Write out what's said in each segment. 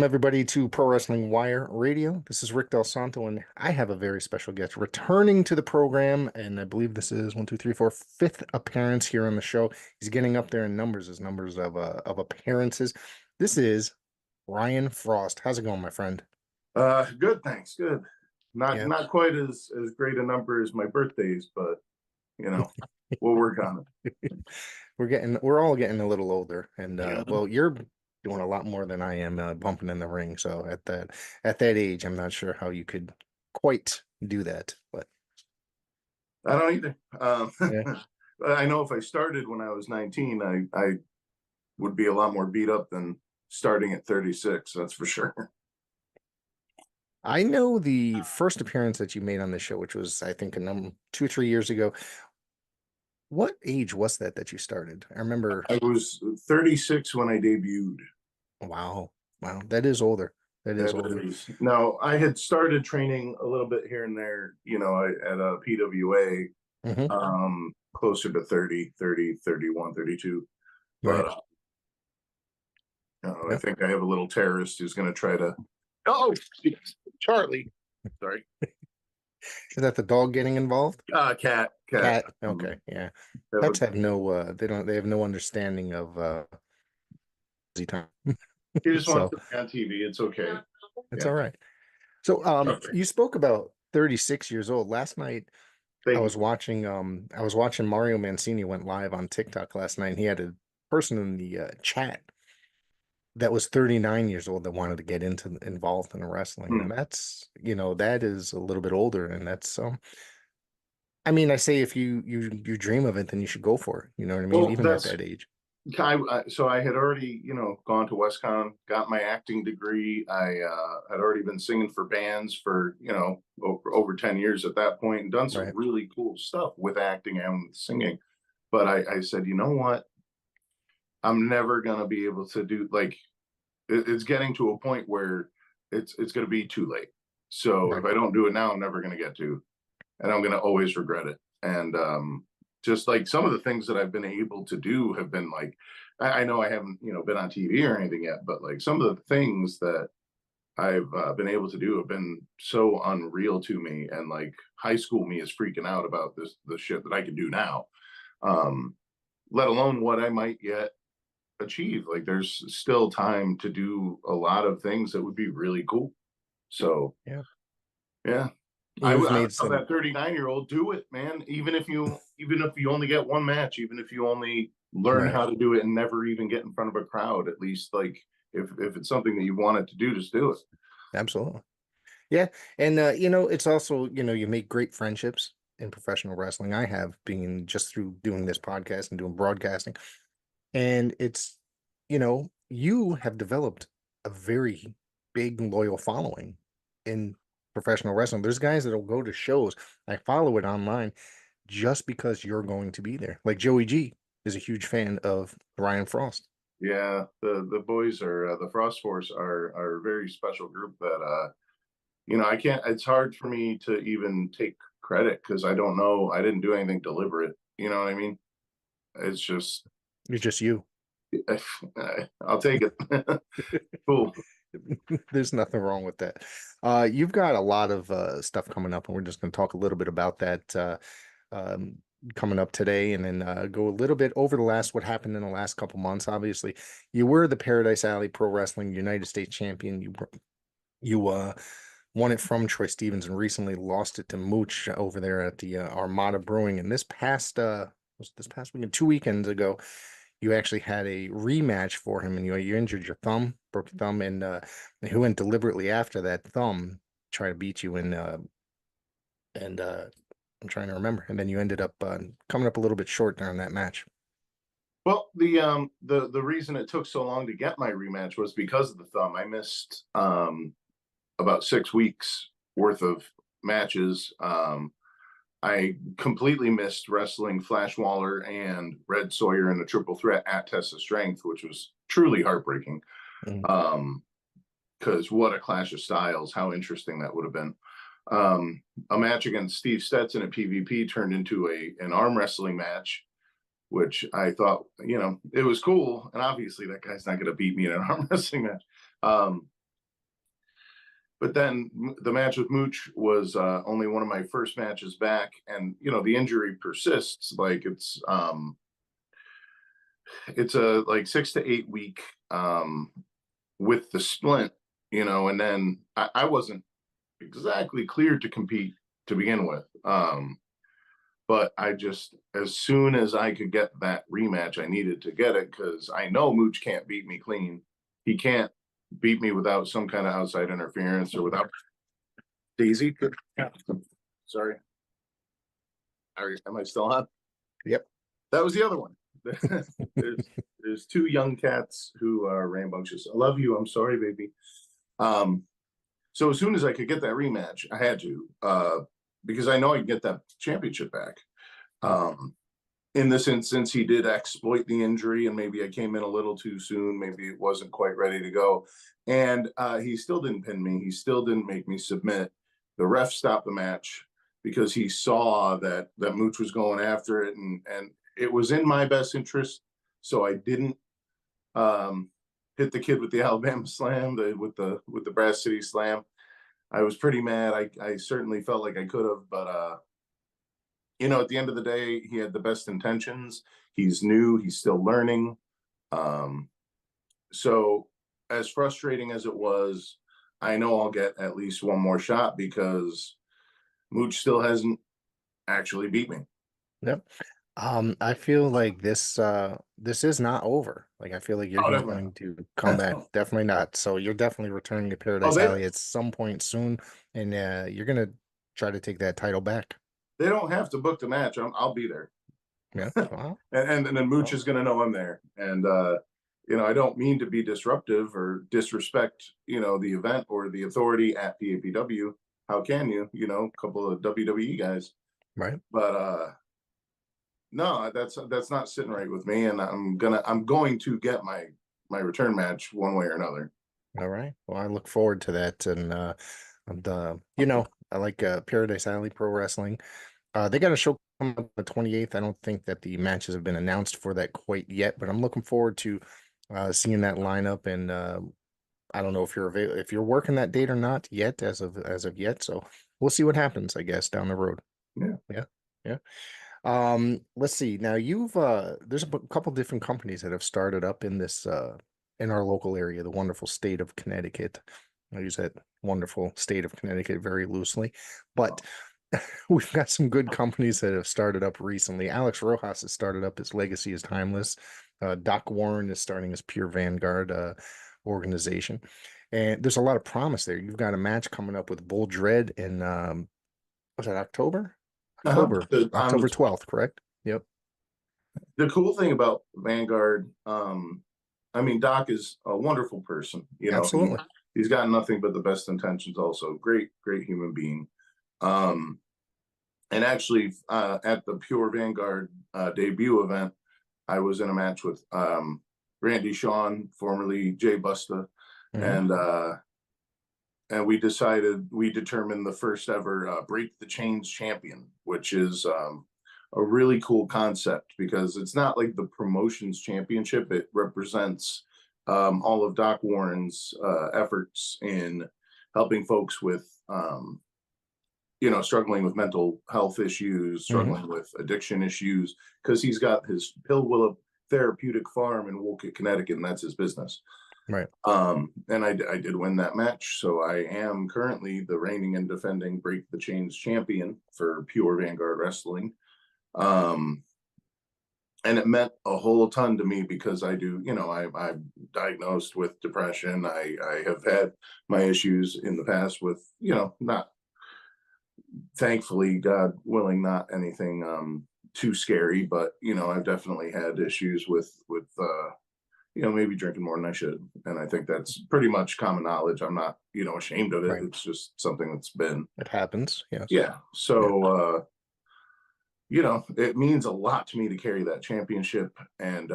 everybody, to Pro Wrestling Wire Radio. This is Rick Del Santo, and I have a very special guest returning to the program. And I believe this is one, two, three, four, fifth appearance here on the show. He's getting up there in numbers, his numbers of appearances. This is Ryan Fraust. How's it going, my friend? Good, thanks. Good. Not quite as great a number as my birthdays, but we'll work on it. We're all getting a little older, and yeah. Well, you're doing a lot more than I am, bumping in the ring. So at that age, I'm not sure how you could quite do that, but I don't either. Yeah. I know if I started when I was 19, I would be a lot more beat up than starting at 36. That's for sure. I know the first appearance that you made on the show, which was, I think, 2 or 3 years ago. What age was that you started? I remember I was 36 when I debuted. Wow. That is older. That is older. No, I had started training a little bit here and there, at a PWA, closer to 30, 31, 32. Right. But I think I have a little terrorist who's going to try to. Oh, Charlie. Sorry. Is that the dog getting involved? Cat. Okay, yeah. Pets have no. They have no understanding of time. He just wants to be on TV. It's okay. It's all right. So, you spoke about 36 years old. Last night, I was watching Mario Mancini went live on TikTok last night, and he had a person in the chat that was 39 years old that wanted to get involved in wrestling. And that's, that is a little bit older. And that's, I mean, I say if you dream of it, then you should go for it. You know what I mean? Well, even at that age. So I had already, gone to WestCon, got my acting degree. I had already been singing for bands for, over 10 years at that point, and done some really cool stuff with acting and with singing. But I said, you know what? I'm never going to be able to do, it's getting to a point where it's going to be too late. So if I don't do it now, I'm never going to get to, and I'm going to always regret it. And just like some of the things that I've been able to do have been like, I know I haven't, been on TV or anything yet, but like some of the things that I've been able to do have been so unreal to me. And like high school me is freaking out about the shit that I can do now, let alone what I might yet achieve. Like there's still time to do a lot of things that would be really cool. So yeah. I would tell that 39-year-old, do it, man. Even if you only get one match, even if you only learn how to do it and never even get in front of a crowd, at least like if it's something that you wanted to do, just do it. Absolutely. Yeah. And it's also, you make great friendships in professional wrestling. I have, been just through doing this podcast and doing broadcasting. And it's, you have developed a very big, loyal following in professional wrestling. There's guys that'll go to shows. I follow it online just because you're going to be there. Like Joey G is a huge fan of Ryan Fraust. Yeah, the boys are the Frost Force are a very special group that I can't. It's hard for me to even take credit because I don't know. I didn't do anything deliberate. You know what I mean? It's just. It's just you. I'll take it. Cool. There's nothing wrong with that. You've got a lot of stuff coming up, and we're just going to talk a little bit about that coming up today, and then go a little bit over what happened in the last couple months. Obviously, you were the Paradise Alley Pro Wrestling United States champion. You won it from Troy Stevens, and recently lost it to Mooch over there at the Armada Brewing. And this past weekend, 2 weekends ago, you actually had a rematch for him, and you injured your thumb, broke your thumb, and he went deliberately after that thumb, try to beat you, and I'm trying to remember, and then you ended up coming up a little bit short during that match. Well, the reason it took so long to get my rematch was because of the thumb. I missed about 6 weeks worth of matches. I completely missed wrestling Flash Waller and Red Sawyer in a triple threat at Test of Strength, which was truly heartbreaking. Because what a clash of styles, how interesting that would have been. A match against Steve Stetson at PvP turned into an arm wrestling match, which I thought, it was cool. And obviously that guy's not going to beat me in an arm wrestling match. but then the match with Mooch was only one of my first matches back, and the injury persists. Like it's a like 6 to 8 week with the splint, and then I wasn't exactly cleared to compete to begin with. But I just, as soon as I could get that rematch, I needed to get it because I know Mooch can't beat me clean. He can't beat me without some kind of outside interference or without Daisy. Yeah. Sorry. Am I still on? Yep. That was the other one. there's two young cats who are rambunctious. I love you. I'm sorry, baby. So as soon as I could get that rematch, I had to, because I know I can get that championship back. In this instance, he did exploit the injury, and maybe I came in a little too soon. Maybe it wasn't quite ready to go. And he still didn't pin me. He still didn't make me submit. The ref stopped the match because he saw that Mooch was going after it, and it was in my best interest. So I didn't hit the kid with the Alabama slam, with the Brass City slam. I was pretty mad. I certainly felt like I could have, but at the end of the day, he had the best intentions. He's new. He's still learning. So as frustrating as it was, I know I'll get at least one more shot because Mooch still hasn't actually beat me. Yep. I feel like this is not over. Like I feel like you're going to come back. Definitely not. So you're definitely returning to Paradise Alley at some point soon, and you're gonna try to take that title back. They don't have to book the match. I'll be there. Yeah. Wow. and then Mooch is gonna know I'm there. And I don't mean to be disruptive or disrespect, the event or the authority at PAPW. How can you? A couple of WWE guys. Right. But no, that's not sitting right with me, and I'm going to get my return match one way or another. All right. Well, I look forward to that, and I like Paradise Alley Pro Wrestling. They got a show coming up on the 28th. I don't think that the matches have been announced for that quite yet, but I'm looking forward to seeing that lineup. And I don't know if if you're working that date or not yet, as of yet. So we'll see what happens, I guess, down the road. Yeah. Yeah. Yeah. Let's see. Now there's a couple different companies that have started up in this in our local area, the wonderful state of Connecticut. I use that wonderful state of Connecticut very loosely, but we've got some good companies that have started up recently. Alex Rojas has started up. His legacy is timeless. Doc Warren is starting his Pure Vanguard organization, and there's a lot of promise there. You've got a match coming up with Bull Dread in was that October? October 12th, correct? Yep. The cool thing about Vanguard, Doc is a wonderful person. Absolutely. He's got nothing but the best intentions. Also, great human being. And actually, at the Pure Vanguard debut event, I was in a match with Randy Shawn, formerly Jay Busta, and we determined the first ever Break the Chains champion, which is a really cool concept because it's not like the promotions championship. It represents all of Doc Warren's efforts in helping folks with struggling with mental health issues, struggling with addiction issues, because he's got his Pill Willow Therapeutic Farm in Woolkit, Connecticut, and that's his business. Right. And I did win that match. So I am currently the reigning and defending Break the Chains champion for Pure Vanguard Wrestling. And it meant a whole ton to me because I'm diagnosed with depression. I have had my issues in the past with, not, thankfully, God willing, not anything too scary, but I've definitely had issues with maybe drinking more than I should. And I think that's pretty much common knowledge. I'm not, ashamed of it. Right. It's just something that's been. It happens. Yes. Yeah. So, it means a lot to me to carry that championship. And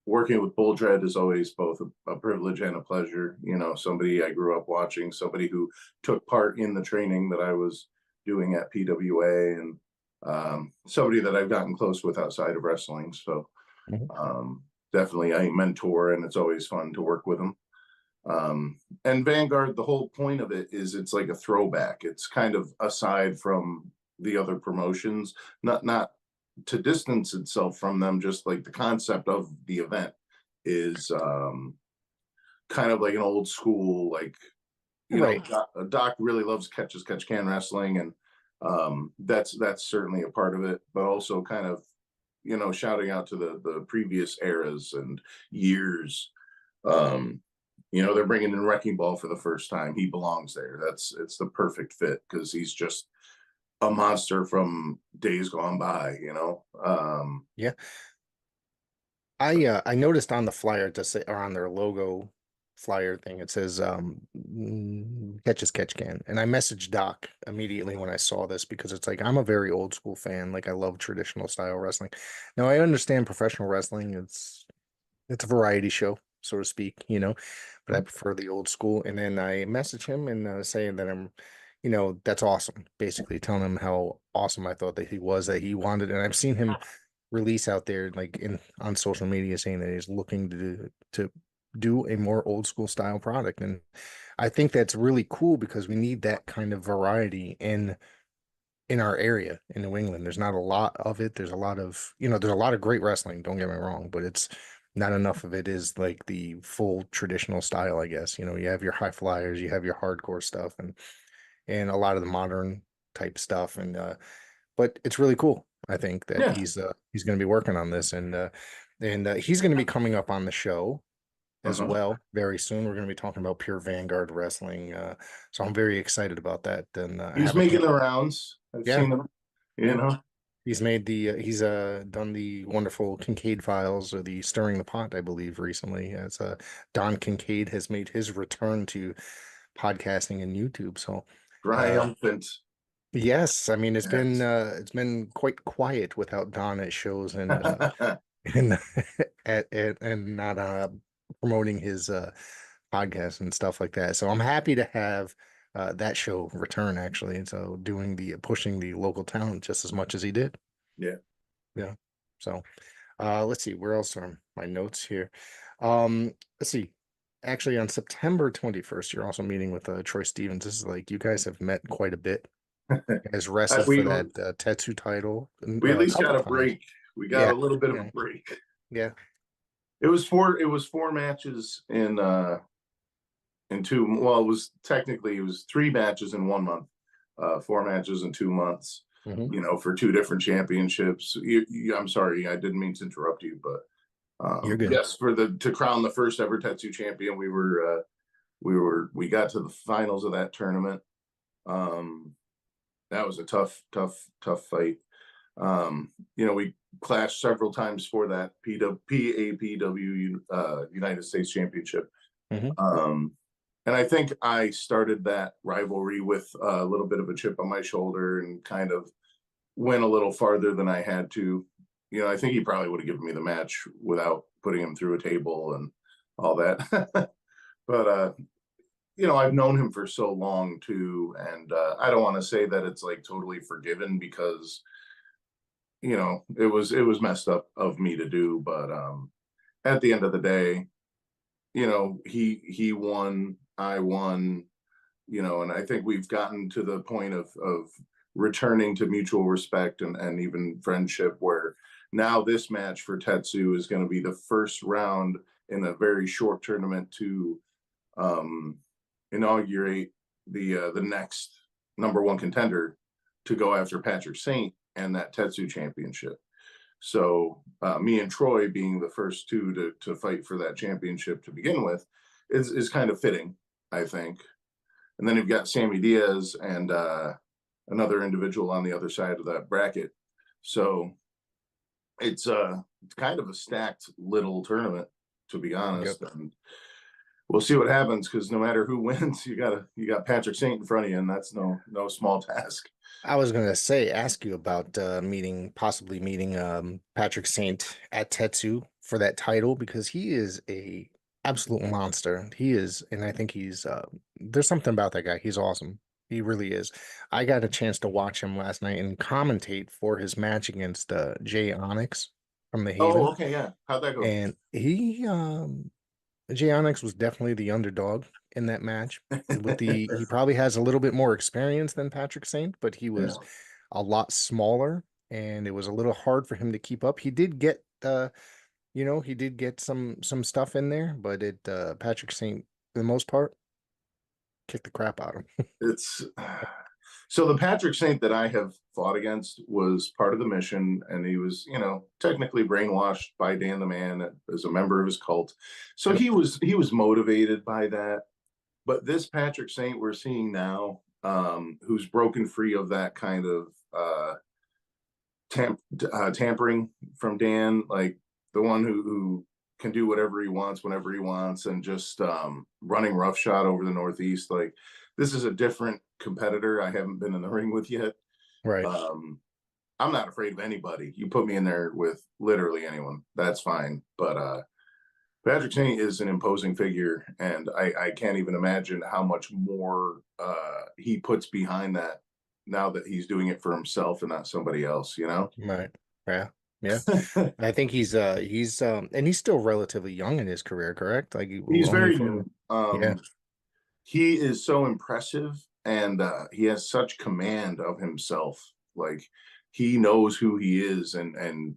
working with Bull Dread is always both a privilege and a pleasure. Somebody I grew up watching, somebody who took part in the training that I was doing at PWA, and somebody that I've gotten close with outside of wrestling. So, definitely a mentor, and it's always fun to work with him. And Vanguard, the whole point of it is it's like a throwback. It's kind of aside from the other promotions, not to distance itself from them, just like the concept of the event is kind of like an old school, like, Right. Doc really loves catch can wrestling, and that's certainly a part of it, but also kind of, shouting out to the previous eras and years. um they're bringing in Wrecking Ball for the first time. He belongs there. It's the perfect fit because he's just a monster from days gone by. Yeah. I noticed on the flyer to say, or on their logo flyer thing, it says catch as catch can. And I messaged Doc immediately when I saw this because it's like I'm a very old school fan. Like I love traditional style wrestling. Now I understand professional wrestling. It's a variety show, so to speak, but I prefer the old school. And then I message him and saying that that's awesome. Basically telling him how awesome I thought that he was, that he wanted. And I've seen him release out there like in on social media saying that he's looking to do a more old school style product. And I think that's really cool because we need that kind of variety in our area in New England. There's not a lot of it. There's a lot of, there's a lot of great wrestling, don't get me wrong, but it's not enough of it is like the full traditional style, I guess. You have your high flyers, you have your hardcore stuff and a lot of the modern type stuff. And but it's really cool. I think that Yeah. he's going to be working on this and he's going to be coming up on the show as Uh-huh. well very soon. We're going to be talking about pure Vanguard wrestling. So I'm very excited about that. And I He's haven't making talked. the rounds. I've Yeah, seen him. you yeah. know He's done the wonderful Kincaid Files or the Stirring the Pot, I believe, recently. As Don Kincaid has made his return to podcasting and YouTube. So uh Triumphant. yes, I mean Yes. it's been quite quiet without Don at shows and and not promoting his podcast and stuff like that. So I'm happy to have that show return actually. And so doing the pushing the local talent just as much as he did. Yeah. Yeah. So let's see, where else are my notes here? Let's see. Actually, on September 21st, you're also meeting with Troy Stevens. This is like you guys have met quite a bit. You guys wrestled for we that Tetsu title we at a least couple got a times. break. We got Yeah, a little bit of a yeah, break. yeah. It was four matches in two. Well, it was 3 matches in 1 month, 4 matches in 2 months. Hmm. For two different championships. I'm sorry, I didn't mean to interrupt you, but You're good. yes, for the to crown the first ever Tetsu champion, we got to the finals of that tournament. Um, that was a tough, tough, tough fight. We clashed several times for that PAPW United States Championship. Hmm. Um, and I think I started that rivalry with a little bit of a chip on my shoulder and kind of went a little farther than I had to. I think he probably would have given me the match without putting him through a table and all that. But I've known him for so long too, and I don't want to say that it's like totally forgiven because it was messed up of me to do, but at the end of the day, he won, I won, and I think we've gotten to the point of returning to mutual respect and even friendship, where now this match for Tetsu is going to be the first round in a very short tournament to um, inaugurate the next number one contender to go after Patrick Saint and that Tetsu championship. So me and Troy being the first two to fight for that championship to begin with is kind of fitting, I think. And then you've got Sammy Diaz and another individual on the other side of that bracket. So it's kind of a stacked little tournament, to be Yep. honest. And we'll see what happens because no matter who wins, you got Patrick Saint in front of you, and that's no small task. I was gonna say, ask you about possibly meeting Patrick Saint at Tetsu for that title because he is a absolute monster. He is, and I think he's there's something about that guy. He's awesome. He really is. I got a chance to watch him last night and commentate for his match against Jay Onyx from the Oh, Haven, okay, yeah. How'd that go? and Jay Onyx was definitely the underdog in that match. He probably has a little bit more experience than Patrick Saint, but he Yeah. was a lot smaller and it was a little hard for him to keep up. He did get he did get some stuff in there, but it Patrick Saint for the most part kicked the crap out of him. It's so the Patrick Saint that I have fought against was part of the mission, and he was, technically brainwashed by Dan the Man as a member of his cult. So Yep. he was motivated by that. But this Patrick Saint we're seeing now, who's broken free of that kind of tampering from Dan, like the one who can do whatever he wants whenever he wants, and just running roughshod over the Northeast. Like, this is a different competitor I haven't been in the ring with yet. Right. Um, I'm not afraid of anybody. You put me in there with literally anyone, that's fine. But Patrick Saint is an imposing figure, and I can't even imagine how much more he puts behind that now that he's doing it for himself and not somebody else, you know? Right. Yeah. Yeah. I think and he's still relatively young in his career, correct? Like He's only very for new. yeah, He is so impressive, and he has such command of himself. Like, he knows who he is, and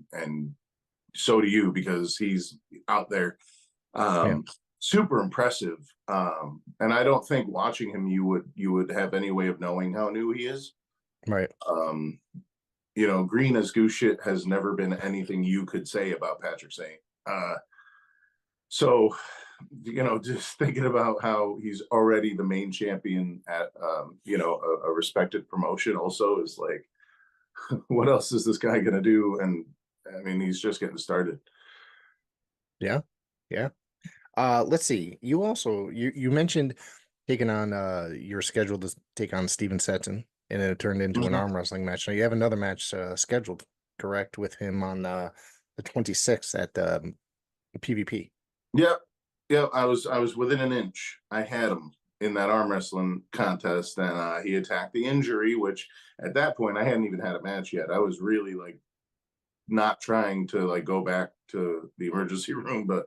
so do you, because he's out there. yeah, Um, Super impressive. And I don't think watching him you would have any way of knowing how new he is. right. Um, green as goose shit has never been anything you could say about Patrick Saint. So, just thinking about how he's already the main champion at, a respected promotion also is like, what else is this guy going to do? And I mean, he's just getting started. Yeah. Yeah. Let's see. You mentioned taking on your schedule to take on Steven Stetson, and then it turned into an Mhm. arm wrestling match. Now you have another match scheduled, correct, with him on the 26th at PvP. Yep. Yep. I was within an inch. I had him in that arm wrestling contest, and he attacked the injury, which at that point I hadn't even had a match yet. I was really like not trying to like go back to the emergency room, but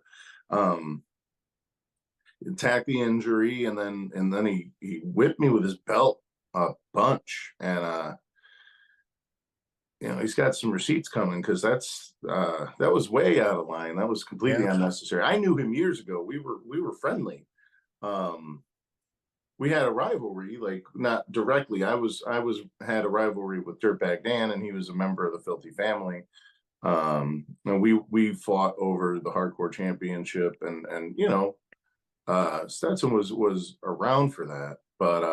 um attacked the injury, and then he whipped me with his belt a bunch, and he's got some receipts coming, because that was way out of line. That was completely Yeah. unnecessary. I knew him years ago. We were friendly. Um, we had a rivalry, like, not directly. I was had a rivalry with Dirtbag Dan, and he was a member of the Filthy Family. And we fought over the Hardcore Championship, and Stetson was around for that, but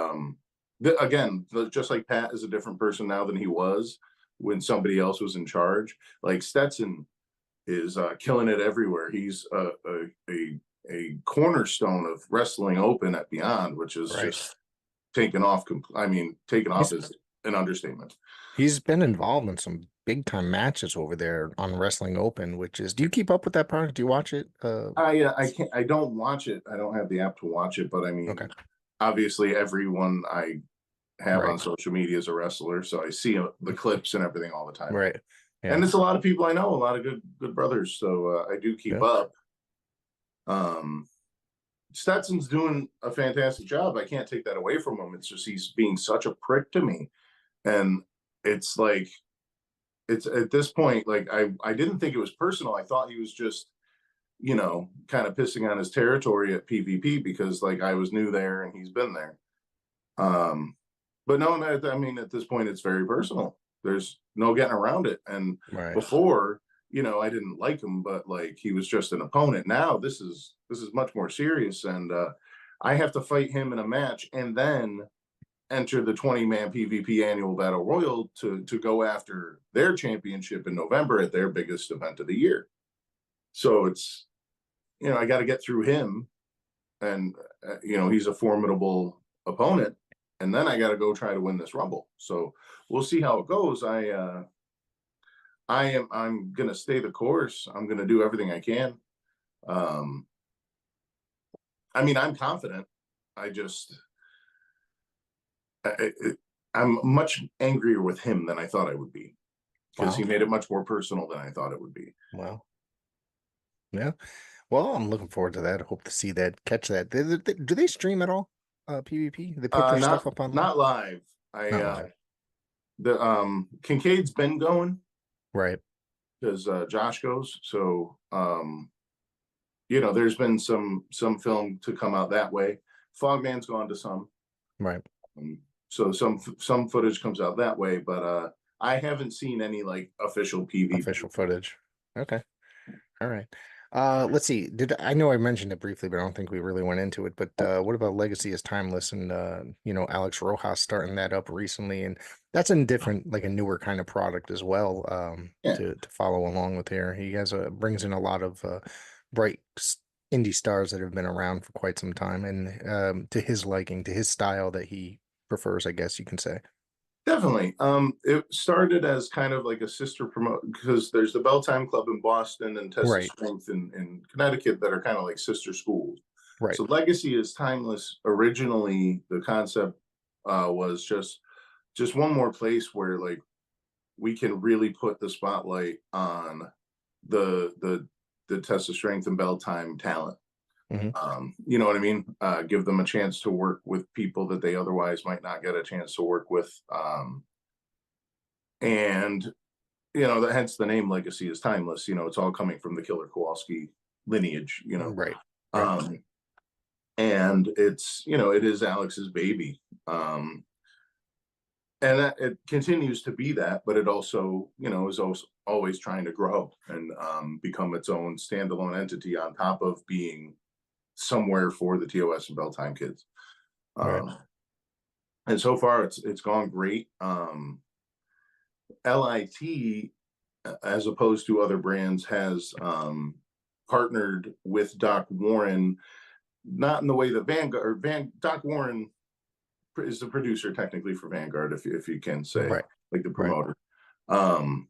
again, just like Pat is a different person now than he was when somebody else was in charge. Like, Stetson is killing it everywhere. He's a cornerstone of wrestling open at Beyond, which is Right. just taken off. I mean, taken off He's is an understatement. he's been involved in some big time matches over there on Wrestling Open, which is, do you keep up with that product? Do you watch it? I can't. I don't watch it. I don't have the app to watch it, but I Okay. mean, obviously, everyone I have Right. on social media as a wrestler, so I see the clips and everything all the time. Right. And Yeah. it's a lot of people I know, a lot of good brothers, so I do keep Yeah. up. Um, Stetson's doing a fantastic job. I can't take that away from him. It's just he's being such a prick to me, and it's like, it's at this point, like, I didn't think it was personal. I thought he was just, kind of pissing on his territory at PvP, because like I was new there and he's been there. Um, but no, I mean, at this point, it's very personal. There's no getting around it. And Right. before, I didn't like him, but like, he was just an opponent. Now this is much more serious, and I have to fight him in a match, and then enter the 20-man PvP annual battle royal to go after their championship in November at their biggest event of the year. So it's, I got to get through him, and he's a formidable opponent, and then I got to go try to win this rumble. So we'll see how it goes. I'm gonna stay the course. I'm gonna do everything I can. um I mean, I'm confident. I just I, I'm much angrier with him than I thought I would be, because he Wow. made it much more personal than I thought it would be. Wow. Yeah. Well, I'm looking forward to that. I hope to see that, catch that. Do they stream at all? PvP? They put their stuff Not up online? not live. I Not live. the Kincaid's been going Right. because Josh goes. So there's been some film to come out that way. Fogman's gone to some. Right. So some footage comes out that way, but I haven't seen any like official PvP. Official footage. Okay. All right. Let's see. Did I know I mentioned it briefly, but I don't think we really went into it. But what about Legacy is Timeless and Alex Rojas starting that up recently, and that's a different, like a newer kind of product as well. Yeah, To follow along with here, he has brings in a lot of bright indie stars that have been around for quite some time, and to his liking, to his style that he prefers, I guess you can say. definitely. It started as kind of like a sister promote because there's the Bell Time Club in Boston and Test of Right. Strength in Connecticut that are kind of like sister schools. Right. So Legacy is Timeless. Originally, the concept was just one more place where like we can really put the spotlight on the Test of Strength and Bell Time talent. Hmm. You know what I mean? Give them a chance to work with people that they otherwise might not get a chance to work with. And that hence the name Legacy is Timeless. It's all coming from the Killer Kowalski lineage. Right. Right. Um, and it is Alex's baby. And it continues to be that, but it also is also always trying to grow and become its own standalone entity on top of being somewhere for the TOS and Bell Time kids. Right. And so far it's gone great. LIT, as opposed to other brands, has partnered with Doc Warren, not in the way that Doc Warren is the producer technically for Vanguard, if you can say, Right. like the Right. promoter. Um,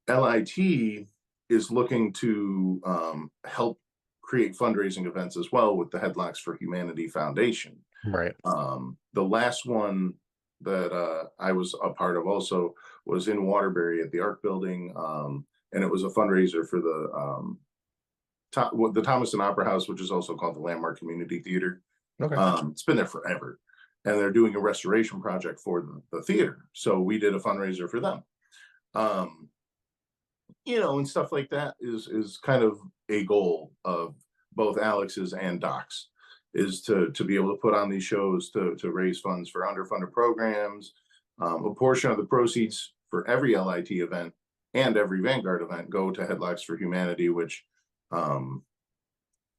LIT is looking to help create fundraising events as well with the Headlocks for Humanity Foundation. Right. The last one that I was a part of also was in Waterbury at the Art Building, and it was a fundraiser for the Thomaston Opera House, which is also called the Landmark Community Theater. Okay. It's been there forever, and they're doing a restoration project for the theater. So we did a fundraiser for them. And stuff like that is kind of a goal of both Alex's and Doc's, is to be able to put on these shows to raise funds for underfunded programs. A portion of the proceeds for every LIT event and every Vanguard event go to Headlocks for Humanity, which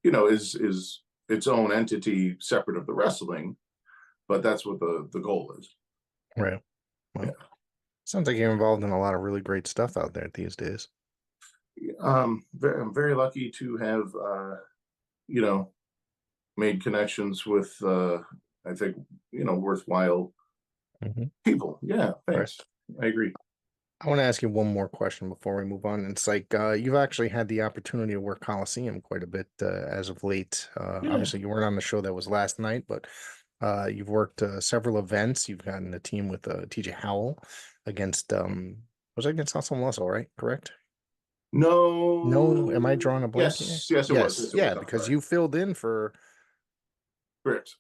is its own entity separate of the wrestling, but that's what the goal is. Right. Well, Yeah. sounds like you're involved in a lot of really great stuff out there these days. I'm very lucky to have made connections with I think worthwhile Hmm. people. Yeah, Right. thanks. I agree. I want to ask you one more question before we move on. It's like you've actually had the opportunity to work Coliseum quite a bit as of late. Yeah. Obviously, you weren't on the show that was last night, but you've worked several events. You've gotten a team with TJ Howell against was it against Hustle and Muscle, right? Correct? No, am I No. drawing a blank here? Yes, it was. Yes, Yes, it yeah, was. I'm because sorry. you filled in for Correct.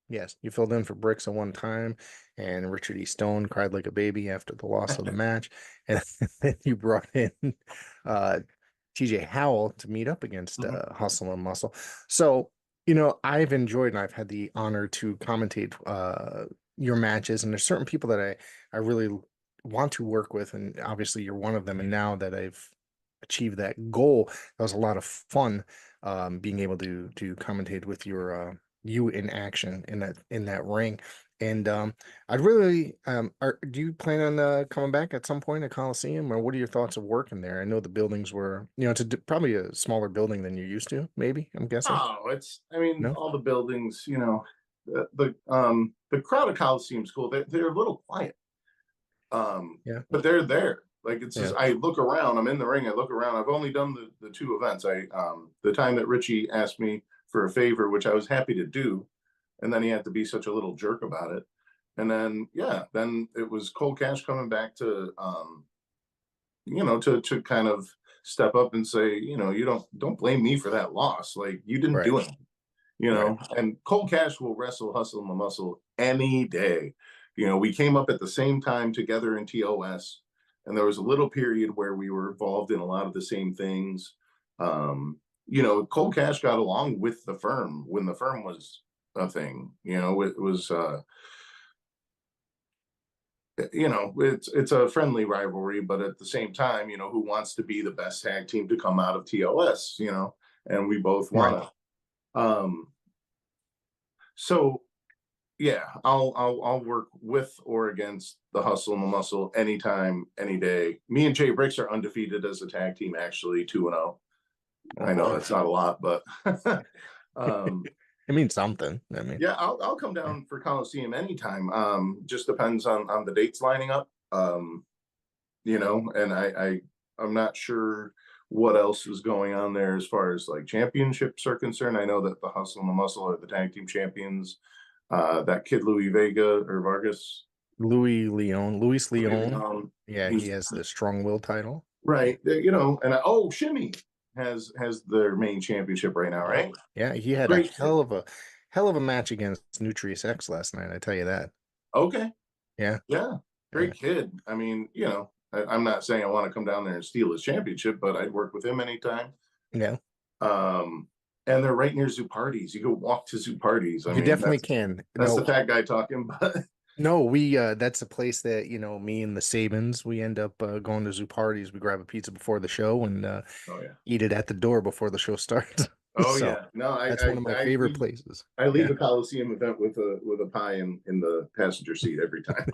Yes, you filled in for Bricks at one time, and Richard E. Stone cried like a baby after the loss of the match, and then you brought in uh, TJ Howell to meet up against Mhm. Hustle and Muscle. So, I've enjoyed and I've had the honor to commentate your matches, and there's certain people that I really want to work with, and obviously you're one of them. And now that I've achieved that goal, that was a lot of fun being able to commentate with you in action in that ring. And I'd really do you plan on coming back at some point at Coliseum, or what are your thoughts of working there? I know the buildings were, it's probably a smaller building than you're used to, maybe, I'm guessing. Oh, I mean, No? all the buildings, the crowd of Coliseum School, they're a little quiet. Yeah. But they're there. Like it's Yeah. just I look around, I'm in the ring, I look around. I've only done the two events. The time that Richie asked me for a favor, which I was happy to do, and then he had to be such a little jerk about it. And then then it was Cold Cash coming back to to kind of step up and say, you don't blame me for that loss. Like, you didn't Right. do it. Right. And Cold Cash will wrestle Hustle and the Muscle any day. We came up at the same time together in TOS, and there was a little period where we were involved in a lot of the same things. Cold Cash got along with the firm when the firm was a thing. It was it's a friendly rivalry, but at the same time, who wants to be the best tag team to come out of TOS, and we both Right. want to. So yeah, I'll work with or against the Hustle and the Muscle anytime, any day. Me and Jay Bricks are undefeated as a tag team, actually 2-0. Oh I know boy. that's not a lot, but It means something. I mean, yeah, I'll come yeah. down for Coliseum anytime. Just depends on the dates lining up. And I'm not sure what else is going on there as far as like championships are concerned. I know that the Hustle and the Muscle are the tag team champions. That kid Louis Vega or Vargas, Luis Louis Leon. Leon, Yeah, he he's has the strong will title. right. And Shimmy has their main championship right now, Yeah. right? Yeah, he had a Great kid. hell of a match against Nutrius X last night, I tell you that. Okay, Yeah. yeah, Yeah. great kid. I mean, I'm not saying I want to come down there and steal his championship, but I'd work with him anytime. Yeah. Um, and they're right near Zoo Parties. You go walk to Zoo Parties. I You mean, definitely that's can. that's the No, fat guy talking, but no, we that's a place that, me and the Sabins, we end up going to zoo parties. We grab a pizza before the show and oh yeah. eat it at the door before the show starts. Oh So yeah. No, that's one of my favorite leave places. I leave Yeah. a Coliseum event with a pie in the passenger seat every time.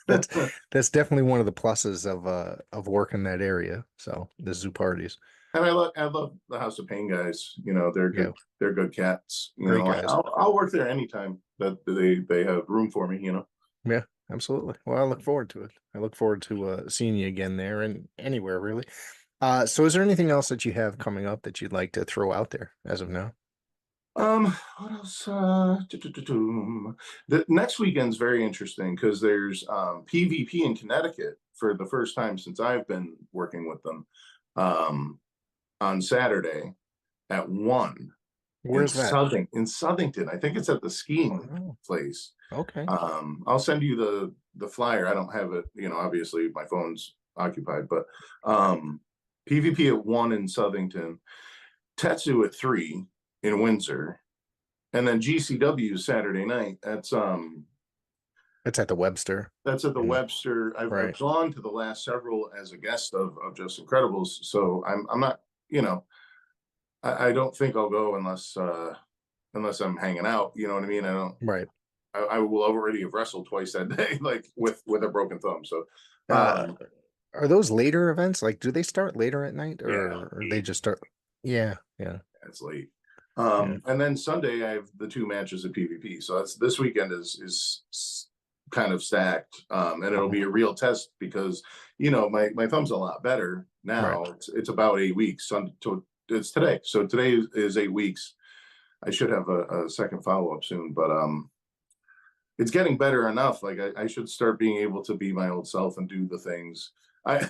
That's that's definitely one of the pluses of working that area. So the zoo parties. And I love the House of Pain guys. Yeah. They're good cats. Great guys. I'll work there anytime that they have room for me. Yeah, absolutely. Well, I look forward to it. I look forward to seeing you again there and anywhere really. So is there anything else that you have coming up that you'd like to throw out there as of now? What else? The next weekend's very interesting because there's PvP in Connecticut for the first time since I've been working with them. On Saturday at 1 in Where's that? Southington. I think it's at the skiing Oh, place. okay. I'll send you the flyer. I don't have it, obviously my phone's occupied, but PvP at 1 in Southington, Tetsu at 3 in Windsor, and then GCW Saturday night. It's at the Webster. That's at the And Webster. I've right. gone to the last several as a guest of Just Incredibles, so I'm not, I don't think I'll go unless I'm hanging out. You know what I mean? I don't. Right. I will already have wrestled twice that day, like with a broken thumb. So, Uh um, are those later events? Like do they start later at night yeah, or they just start? Yeah, yeah, it's late. yeah. And then Sunday I have the 2 matches of PvP. So that's this weekend is kind of stacked. And it'll be a real test because my thumb's a lot better Right. now. It's about 8 weeks. It's today. So today is 8 weeks. I should have a second follow up soon, but it's getting better enough. Like I should start being able to be my old self and do the things. I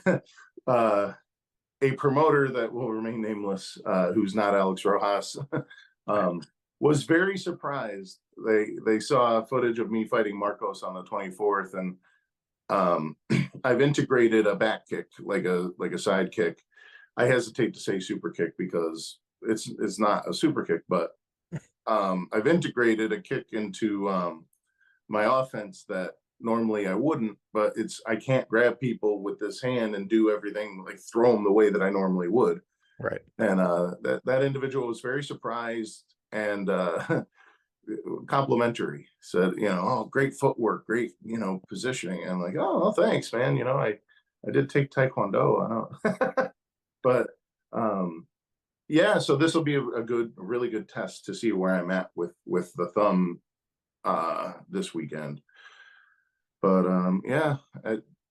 a promoter that will remain nameless, who's not Alex Rojas, Right. um, was very surprised. They saw footage of me fighting Marcos on the 24th, and I've integrated a back kick, like a side kick. I hesitate to say super kick because it's not a super kick, but I've integrated a kick into my offense that normally I wouldn't, but I can't grab people with this hand and do everything like throw them the way that I normally would. Right. And that individual was very surprised and complimentary. Said, oh, great footwork, great, positioning. And I'm like, oh, well, thanks, man. I did take Taekwondo. I don't, but yeah. So this will be a really good test to see where I'm at with the thumb this weekend. But yeah,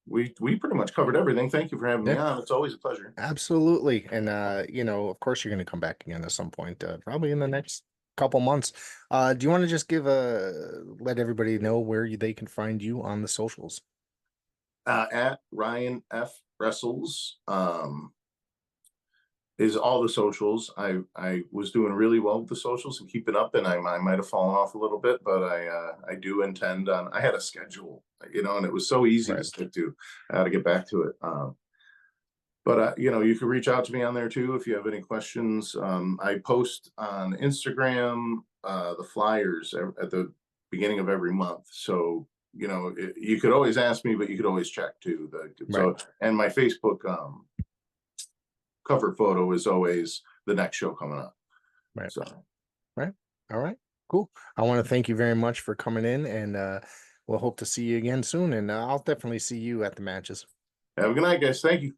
we pretty much covered everything. Thank you for having me Yeah, on. It's always a pleasure. absolutely. And of course you're going to come back again at some point, probably in the next couple months. Do you want to just let everybody know where they can find you on the socials? At Ryan F Wrestles. is all the socials. I was doing really well with the socials and keeping up, and I might have fallen off a little bit, but I do intend on. I had a schedule, and it was so easy to Right. stick to. I had to get back to it. But you can reach out to me on there too if you have any questions. I post on Instagram the flyers at the beginning of every month, so you could always ask me, but you could always check too. Right. And my Facebook cover photo is always the next show coming up. Right. So, Right. All right. Cool. I want to thank you very much for coming in, and we'll hope to see you again soon. And I'll definitely see you at the matches. have a good night, guys. Thank you.